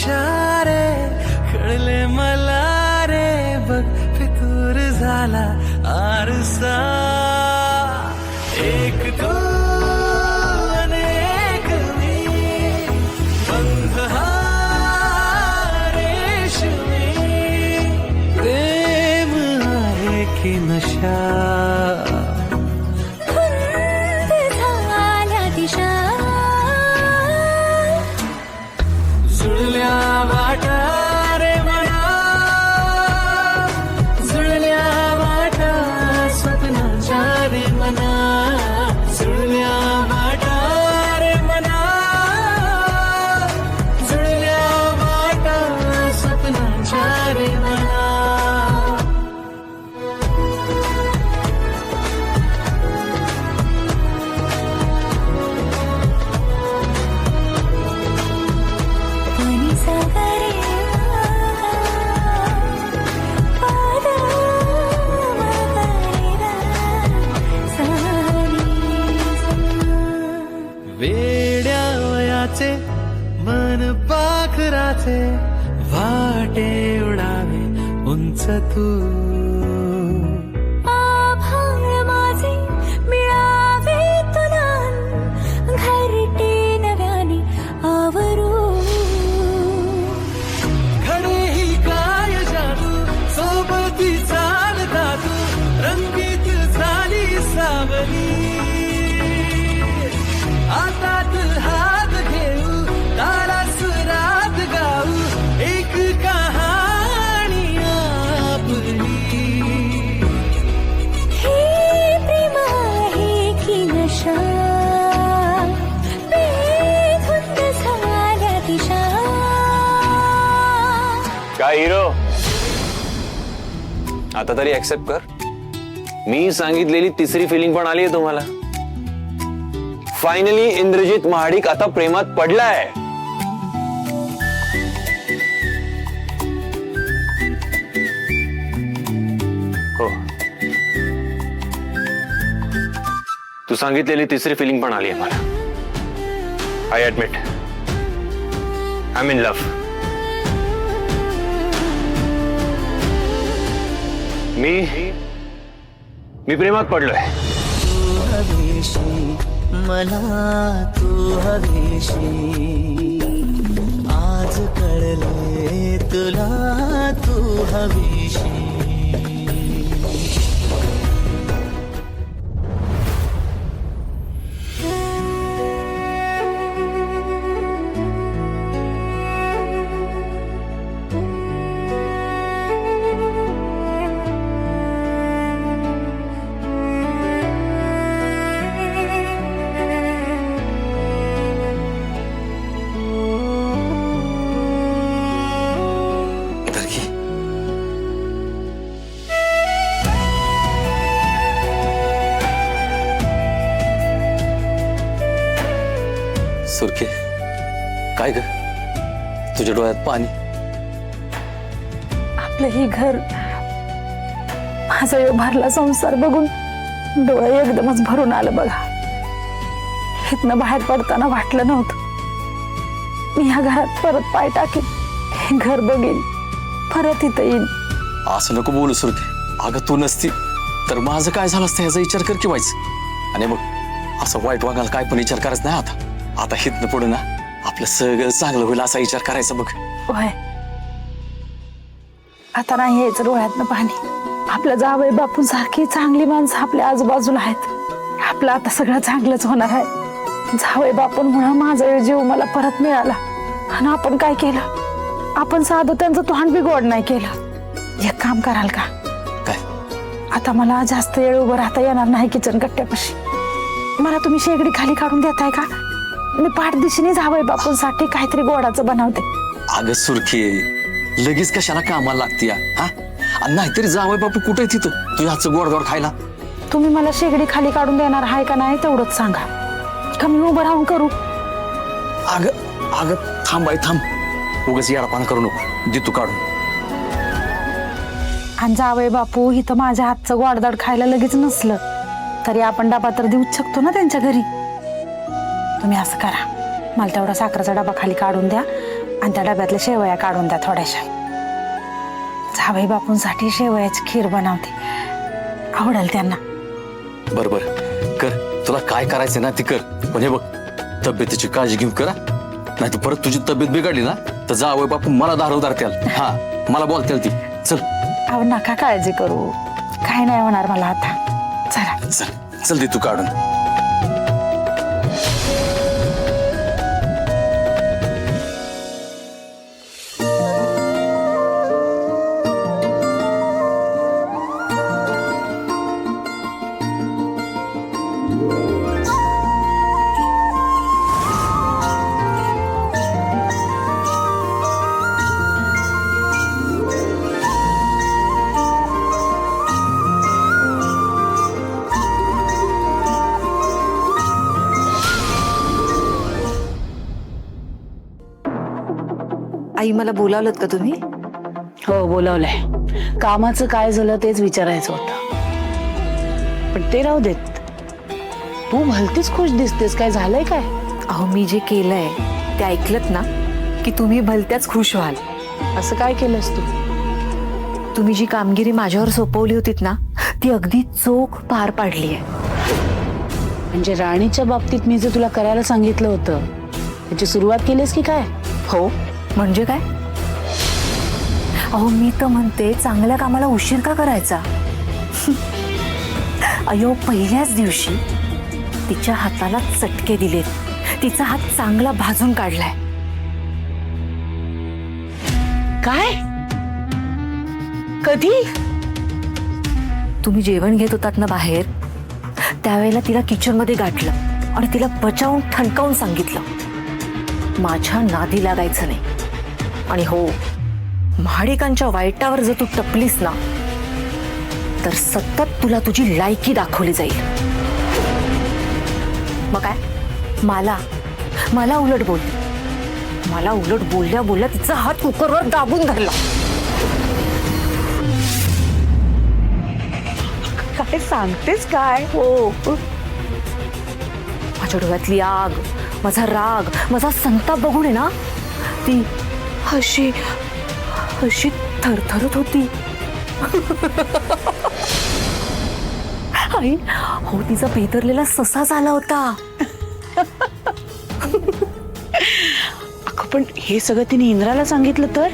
इशारे कळले मला रे बघ फितूर झाला आरसा एक तू अनेक मी बंध हा रेशमी प्रेम आहे की नशा जुळल्या वाटा रे मना जुळल्या वाटा स्वप्नाच्या रे मना जुळल्या वाटा रे मना जुळल्या वाटा स्वप्नाच्या रे मना वेड्या वयाचे मन पाखराचे वाटे उडावे उंच तू आभाळ माझे मिळावे तुला घरटे नव्याने आवरू खडे ही काय जादू सोबती चालता तू रंगीत झाली सावली हातात हात घेऊ तारा सुरात गाऊ एक कहाणी आपली हे प्रेम आहे की नशा बेधुंद झाल्या दिशा काय हिरो आता तरी ऍक्सेप्ट कर मी सांगितलेली तिसरी फिलिंग पण आली आहे तुम्हाला फायनली इंद्रजित महाडिक आता प्रेमात पडलाय हो तू सांगितलेली तिसरी फिलिंग पण आली आहे मला I admit I am in love मी प्रेमात पडलोय तू हवेशी मला तू हवेशी आज कळले तुला तू हवेशी सुरखे काय ग तुझ्या डोळ्यात पाणी आपलं ही घर माझा भरला संसार बघून डोळे एकदमच भरून आलं बघा इथनं बाहेर पडताना वाटलं नव्हतं मी ह्या घरात परत पाय टाकेन हे घर बघीन परत इथं येईन असं नको बोलू सुरखे अगं तू नसती तर माझं काय झालं असतं ह्याचा विचार कर की व्हायचं आणि मग असं वाईट वागायला काय पण विचार करायचा नाही आता हितनं पुढे ना आपलं सगळं चांगलं होईल असा विचार करायचा बघ होय आता नाही यायचं डोळ्यातनं पाणी आपल्या जावई बापू सारखी चांगली माणसं आपल्या आजूबाजूला आहेत आपलं आता सगळं चांगलंच होणार आहे जावई बापूंमुळे माझा जीव मला परत मिळाला आणि आपण काय केलं आपण साधं त्यांचं तोंड बी गोड नाही केलं एक काम कराल का काय आता मला जास्त वेळ उभं राहता येणार नाही किचन कट्ट्यापाशी मला तुम्ही शेगडी खाली काढून देताय का मी पाठदिशीने जावई बापूंसाठी काहीतरी गोडाचं बनवते अगं सुरखे लगेच कशाला कामाला लागते हा आणि नाहीतरी जावई बापू कुठे तिथं तुझ्या हातचं गोड गोड खायला तुम्ही मला शेगडी खाली काढून देणार आहे का नाही तेवढंच सांगा का मी उभं राहून करू अगं थांब बाई थांब उगाच येडापाना करू नको दे तू काढून आणि जावई बापू इथं माझ्या हातचं गोडदाड खायला लगेच नसलं तरी आपण डबा तर देऊच शकतो ना त्यांच्या घरी तुम्ही असं करा मला तेवढा साखरेचा डबा खाली काढून द्या आणि त्या डब्यातल्या शेवया काढून द्या थोड्याशा. जावई बापूंसाठी शेवयाची खीर बनवते, आवडेल त्यांना. बर बर कर, तुला काय करायचं ना ती कर. पण हे बघ, तब्येतीची काळजी घेऊन करा, नाही तर परत तुझी तब्येत बिघडली ना तर जावई बापू मला दारवदार त्याल. हा, मला बोलतील ती. चल अहो नका काळजी करू, काय नाही होणार मला आता. चला चल चल, दे तू काढून. आई, मला बोलावलं का तुम्ही? हो बोलावलंय. कामाचं काय झालं तेच विचारायचं होतं, पण ते राहू देत. तू भलतीच खुश दिसतेस, काय झालंय काय? अहो, मी जे केलंय ते ऐकलत ना की तुम्ही भलत्याच खुश व्हाल. असं काय केलंस तू? तुम्ही जी कामगिरी माझ्यावर सोपवली होतीत ना, ती अगदी चोख पार पाडली आहे. म्हणजे राणीच्या बाबतीत मी जे तुला करायला सांगितलं होतं त्याची सुरुवात केलीस की काय? हो, म्हणजे काय? अहो, मी तर म्हणते चांगल्या कामाला उशीर का करायचा? अयो, पहिल्याच दिवशी तिच्या हाताला चटके दिलेत, तिचा हात चांगला भाजून काढलाय. काय? कधी? तुम्ही जेवण घेत होतात ना बाहेर, त्यावेळेला तिला किचन मध्ये गाठलं आणि तिला बचावून ठणकावून सांगितलं, माझ्या नादी लागायचं नाही. आणि हो, महाडिकांच्या वाईटावर जर तू टपलीस ना तर सतत तुला तुझी लायकी दाखवली जाईल. मग काय, मला उलट बोलल्या बोलल्या तिचा हात कुकरवर दाबून धरला. काय सांगतेस काय? हो, माझ्या डोळ्यातली आग, माझा राग, माझा संताप बघून आहे ना ती अशी थरथरत होती. आई, हो, तिचा पेतरलेला ससा झाला होता. अगं पण हे सगळं तिने इंद्राला सांगितलं तर?